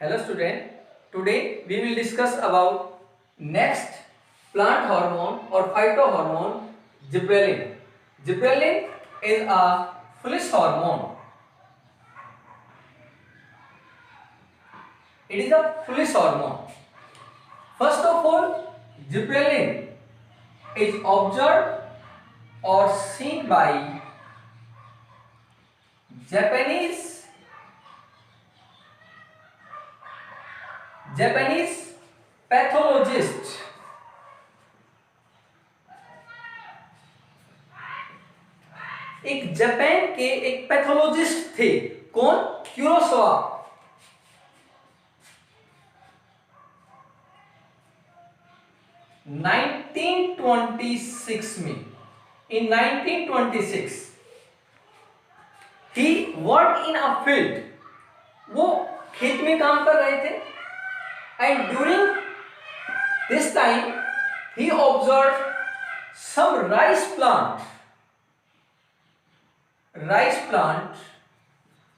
Hello student, today we will discuss about next plant hormone or phytohormone gibberellin. Gibberellin is a foolish hormone. It is a foolish hormone. First of all, gibberellin is observed or seen by Japanese pathologist एक Japan के एक pathologist थे। कौन? क्यूरोसावा। 1926 में, in 1926 he worked in a field. वो खेत में काम कर रहे थे and during this time he observed some rice plant.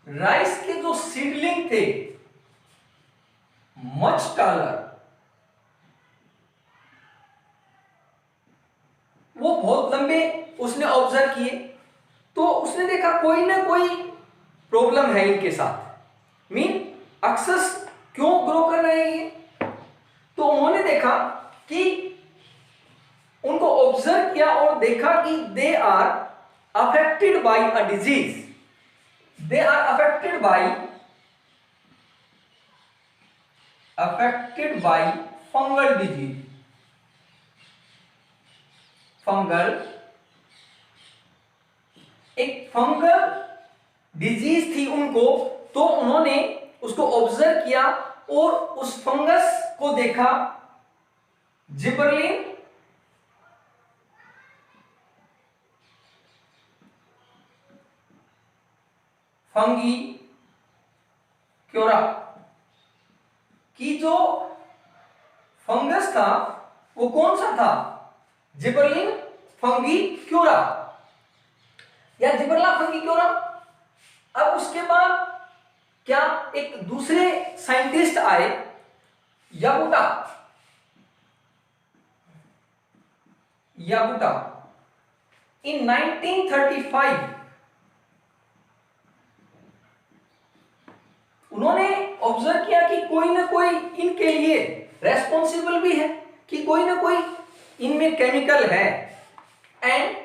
Rice के जो सीडलिंग थे मच टालर, वो बहुत लंबे उसने ऑब्जर्व किए। तो उसने देखा कोई ना कोई प्रॉब्लम है इनके साथ, मीन अक्सर क्यों ग्रो कर रहे हैं ये। तो उन्होंने देखा कि उनको ऑब्जर्व किया और देखा कि they are affected by a disease, they are affected by fungal disease. एक फंगल डिजीज थी उनको, तो उन्होंने उसको ऑब्जर्व किया और उस फंगस को देखा। जिबरलिन फंगी क्योरा की जो फंगस था वो कौन सा था? जिबरलिन फंगी क्योरा या जिबरला फंगी क्योरा। अब उसके बाद क्या एक दूसरे साइंटिस्ट आए, याबुटा इन 1935 उन्होंने ऑब्जर्व किया कि कोई ना कोई इनके लिए रेस्पॉन्सिबल भी है, कि कोई ना कोई इनमें केमिकल है। And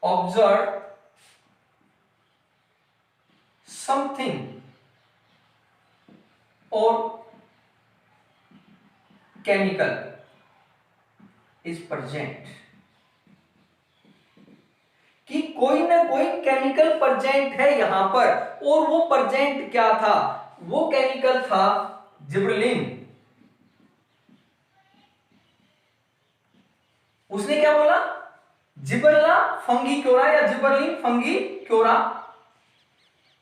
observe something or chemical is present, कि कोई ना कोई केमिकल प्रेजेंट है यहां पर। और वो प्रेजेंट क्या था? वो केमिकल था जिबरलिन। उसने क्या बोला? जिबरला फंगी क्योरा या gibberellin fungi Quora.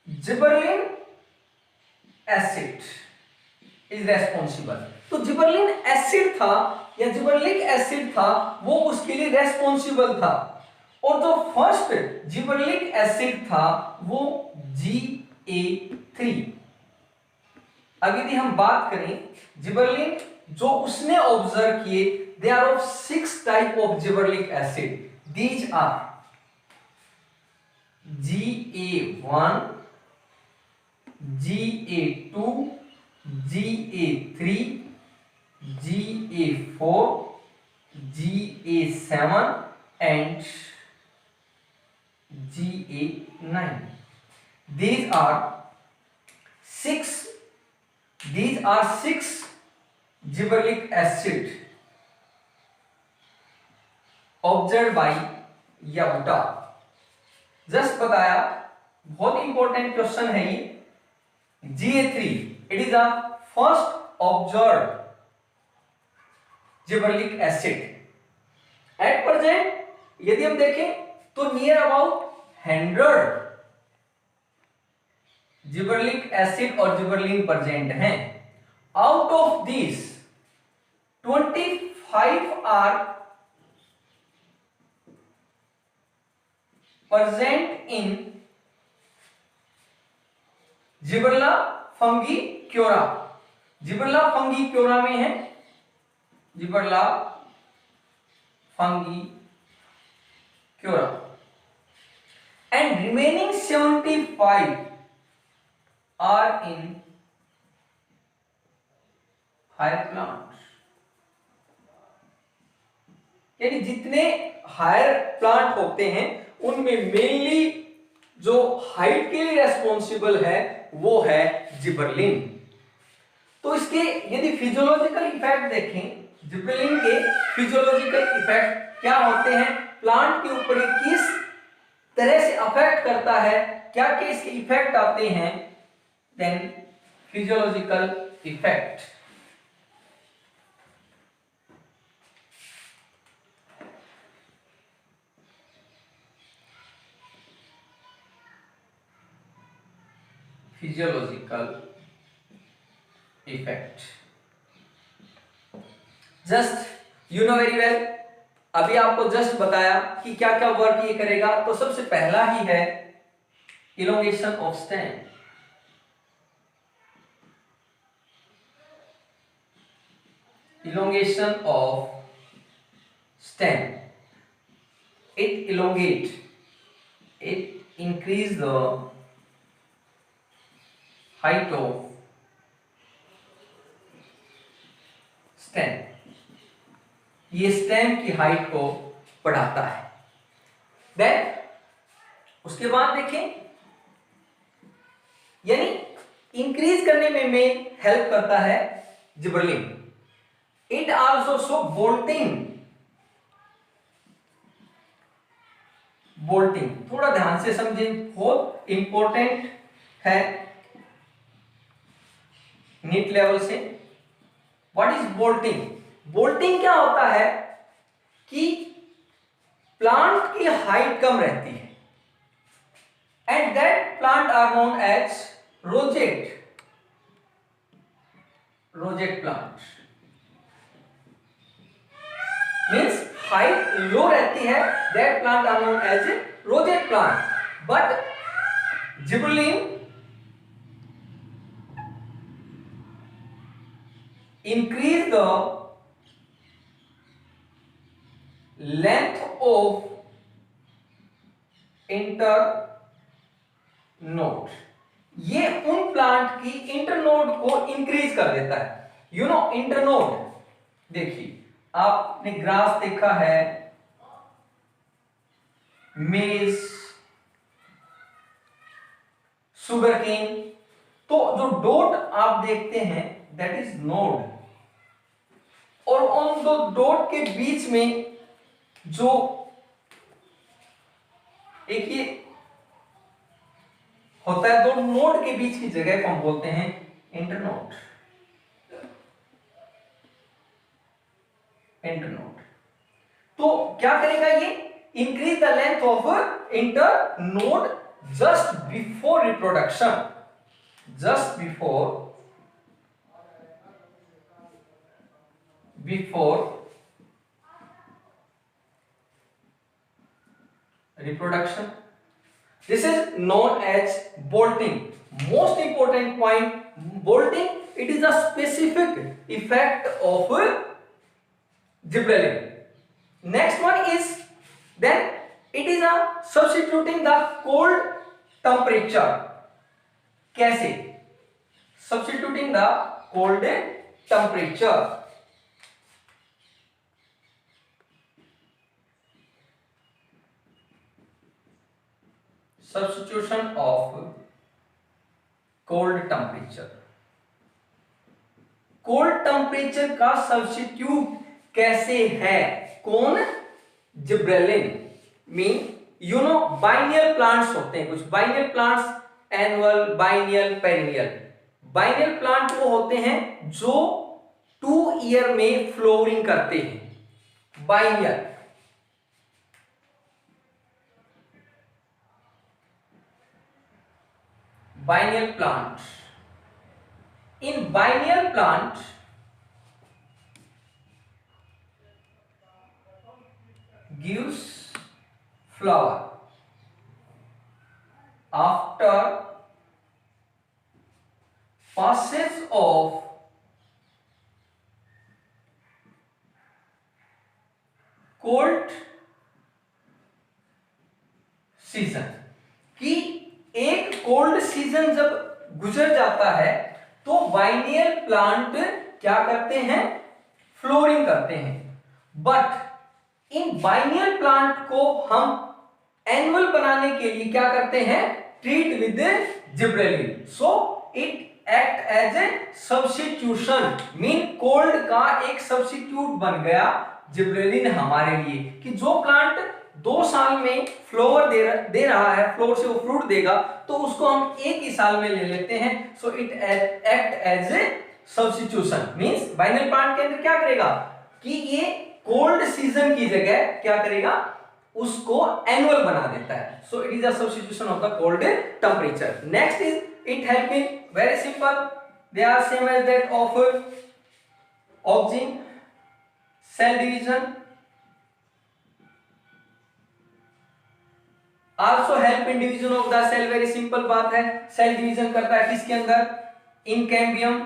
Gibberellin acid is responsible. तो जिबरलिन एसिड था या जिबरलिक एसिड था, वो उसके लिए रेस्पॉन्सिबल था। और जो फर्स्ट जिबरलिक एसिड था वो GA3। अब यदि हम बात करें जिबरलिन जो उसने ऑब्जर्व किए, they are of 6 type of gibberellic acid. These are GA1, GA2, GA3, GA4, GA7 and GA9. These are six gibberellic acid observe by Yabuta. Just बताया, बहुत इंपॉर्टेंट क्वेश्चन है ये। GA3 it is a first observe gibberellic acid. At present यदि हम देखें तो near about 100 gibberellic acid और gibberellin present हैं। Out of this 25 are present in Gibberella fujikuroi, Gibberella fujikuroi में है, Gibberella fujikuroi, and remaining 75 are in higher plants. यानी जितने हायर प्लांट होते हैं उनमें मेनली जो हाइट के लिए रेस्पॉन्सिबल है वो है जिबरेलिन। तो इसके यदि फिजियोलॉजिकल इफेक्ट देखें, जिबरेलिन के फिजियोलॉजिकल इफेक्ट क्या होते हैं, प्लांट के ऊपर किस तरह से अफेक्ट करता है, क्या क्या इसके इफेक्ट आते हैं, then physiological effect. Physiological effect, just you know very well, अभी आपको जस्ट बताया कि क्या क्या वर्क ये करेगा। तो सबसे पहला ही है elongation of stem, elongation of stem, it elongate, it increase the height of stem, ये स्टेम की हाइट को बढ़ाता है। देन उसके बाद देखें, यानी इंक्रीज करने में मेन हेल्प करता है gibberellin. It also show bolting, bolting थोड़ा ध्यान से समझें, बहुत इंपॉर्टेंट है नीट लेवल से। What is bolting? बोल्टिंग क्या होता है कि प्लांट की हाइट कम रहती है and that plant are known as rosette, rosette plant means height low रहती है, that plant are known as rosette plant. But gibberellin increase the length of internode, ये उन प्लांट की इंटरनोड को इंक्रीज कर देता है। यू नो इंटरनोड, देखिए आपने ग्रास देखा है, मेज, सुगर केन, तो जो डॉट आप देखते हैं दैट इज नोड, और उन दो डॉट के बीच में जो एक ये होता है, दो नोड के बीच की जगह को हम बोलते हैं इंटरनोड, इंटरनोड। तो क्या करेगा ये? Increase the length of internode just before reproduction, just before reproduction. This is known as bolting. Most important point, bolting, it is a specific effect of gibberellin. Next one is, then it is a substituting the cold temperature. कैसे? Substituting the cold temperature. Substitution of cold temperature. Cold temperature का substitute कैसे है? कौन? Gibberellin. Mean you know biennial plants होते हैं कुछ, biennial plants annual, biennial, perennial. Biennial plant वो होते हैं जो 2 ईयर में फ्लोरिंग करते हैं, biennial. biennial plant. In biennial plant, gives flower after phases of cold season, कि एक कोल्ड सीजन जब गुजर जाता है तो बाइनियल प्लांट क्या करते हैं, फ्लोरिंग करते हैं। बट इन बाइनियल प्लांट को हम एनुअल बनाने के लिए क्या करते हैं, treat with gibberellin, so it act as a substitution, mean cold का एक सब्स्टिट्यूट बन गया जिब्रेलिन हमारे लिए, कि जो प्लांट 2 साल में फ्लावर दे रहा है, फ्लावर से वो फ्रूट देगा, तो उसको हम एक ही साल में ले लेते हैं, so it act as a substitution, means biennial plant के अंदर क्या करेगा कि ये कोल्ड सीजन की जगह क्या करेगा, उसको एनुअल बना देता है, so it is a substitution of the cold temperature. Next is it help in very simple, they are same as that of auxin, cell division, also help in division of the cell, very simple बात है, cell division करता है किसके अंदर, in cambium,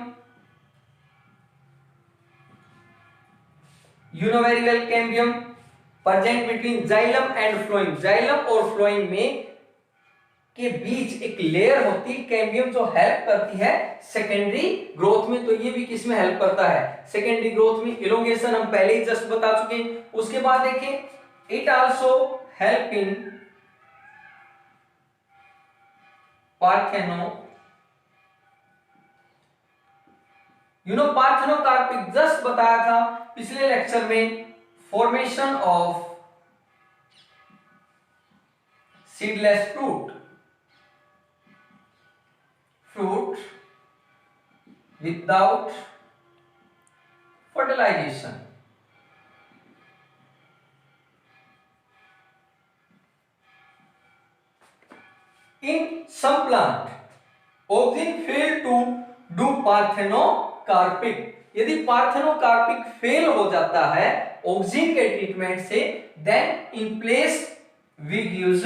you know very well cambium present between xylem and phloem, xylem और phloem में के बीच एक लेयर होती है कैम्बियम, जो हेल्प करती है सेकेंडरी ग्रोथ में। तो ये भी किसमें हेल्प करता है, सेकेंडरी ग्रोथ में, इलोंगेशन हम पहले ही जस्ट बता चुके हैं। उसके बाद देखें it also help in partheno, parthenocarpic just बताया था पिछले लेक्चर में, formation of seedless fruit without fertilisation. In some plant auxin fail to do parthenocarpic, यदि पार्थेनोकार्पिक फेल हो जाता है ऑक्सिन के ट्रीटमेंट से, then in place we use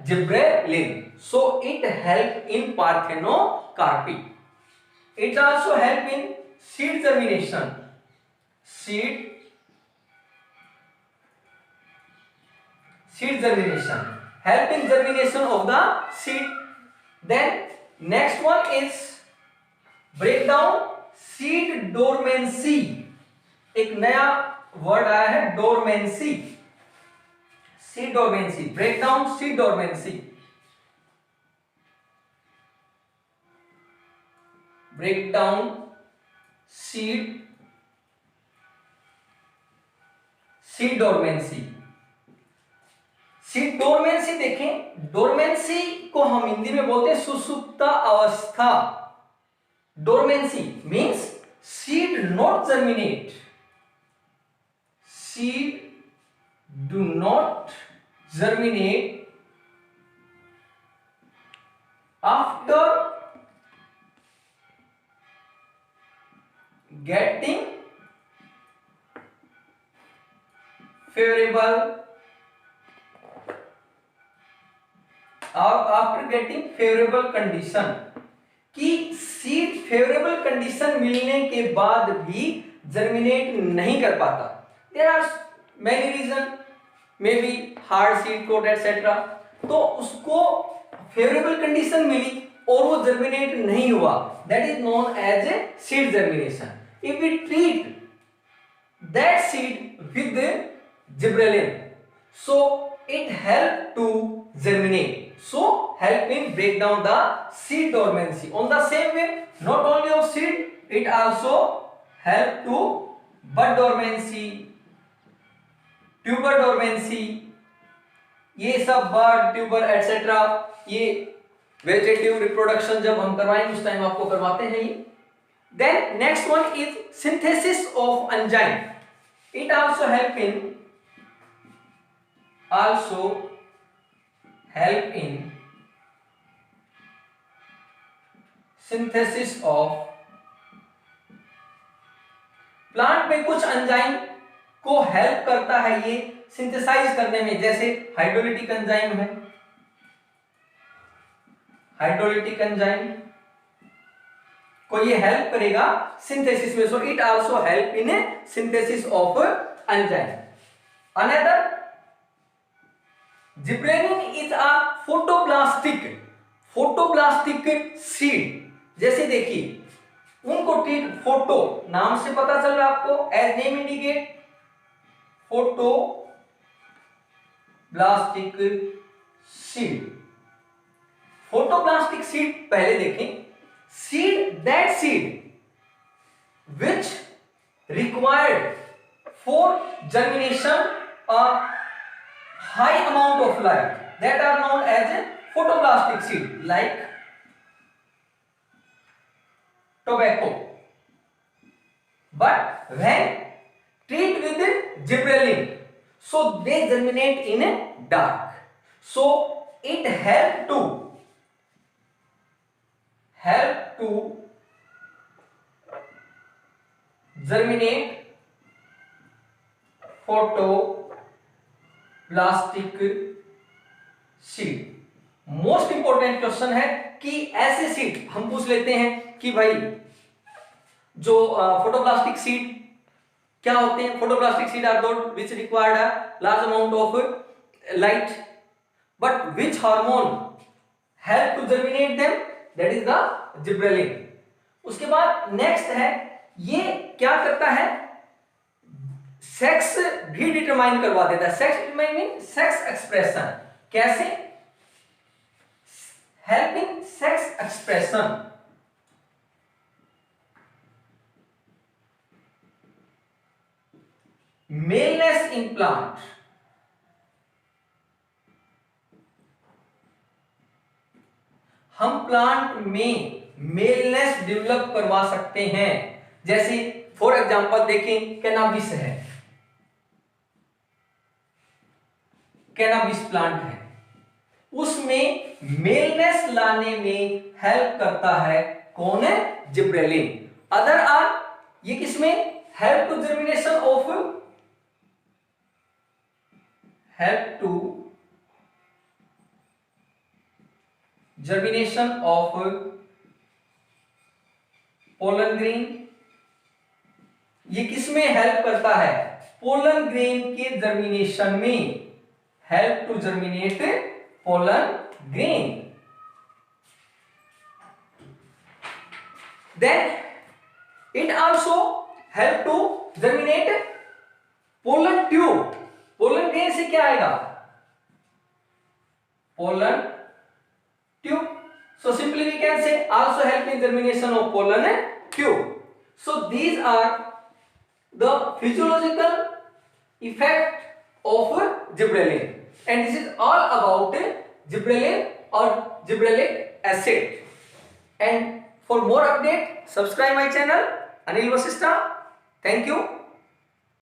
gibberellin, so it help in parthenocarpic. It also help in seed germination, seed germination, help in germination of the seed. Then next one is break down seed dormancy, एक नया word आया है dormancy, seed dormancy, break down seed dormancy, break down seed dormancy। Seed dormancy देखें, dormancy को हम हिंदी में बोलते हैं सुसुप्त अवस्था। Dormancy means seed not germinate, seed do not germinate after getting favourable after getting favourable condition, कि सीड फेवरेबल कंडीशन मिलने के बाद भी जर्मिनेट नहीं कर पाता। There are many reason, may be hard seed coat etcetera, तो उसको फेवरेबल कंडीशन मिली और वो जर्मिनेट नहीं हुआ, that is known as a seed germination. If we treat that seed with gibberellin, so it help to germinate, so help in break down the seed dormancy। On the same way, not only of seed, it also help to bud dormancy, tuber dormancy, ये सब bud, tuber etc, ये vegetative reproduction जब हम करवाएंगे उस time आपको करवाते हैं ये। Then next one is synthesis of enzyme, it also help in synthesis of, plant में कुछ एंजाइम को हेल्प करता है ये सिंथेसाइज करने में, जैसे हाइड्रोलिटिक एंजाइम है, हाइड्रोलिटिक एंजाइम, को ये हेल्प करेगा सिंथेसिस में, so it also help in synthesis of enzyme. Another gibberellin is a photoblastic seed. जैसे देखिए उनको ट्रीट, फोटो नाम से पता चल रहा है आपको, as name indicate photoblastic seed. Photoblastic seed पहले देखें, that seed which required for germination a high amount of light, that are known as a photoblastic seed, like tobacco. But when treated with gibberellin, so they germinate in dark, so it help to germinate plastic seed. Most important question है कि ऐसे seed हम पूछ लेते हैं कि भाई जो फोटोप्लास्टिक सीड क्या होते हैं। Photoblastic seed are those which required a large amount of light, but which hormone help to germinate them, that is the gibberellin. उसके बाद नेक्स्ट है, ये क्या करता है, सेक्स भी डिटरमाइन करवा देता है। Sex determine mean sex expression. कैसे? Helping sex expression. Maleness in plant, हम प्लांट में मेलनेस डेवलप करवा सकते हैं। जैसे फॉर एग्जांपल देखें, कैनाबिस है, कैनाबिस प्लांट है, उसमें मेलनेस लाने में हेल्प करता है कौन है, जिब्रेलिन। अदर आर, ये किसमें help to germination of, help to germination of pollen grain. ये किसमें हेल्प करता है, पोलन ग्रेन के जर्मिनेशन में, help to germinate pollen grain. Then it also help to germinate pollen tube. pollen grain से क्या आएगा, pollen tube. So simply we can say also help in germination of pollen tube. So these are the physiological effect of gibberellin. And this is all about gibberellin or gibberellic acid. And for more update, subscribe my channel Anil Vasishtha. Thank you.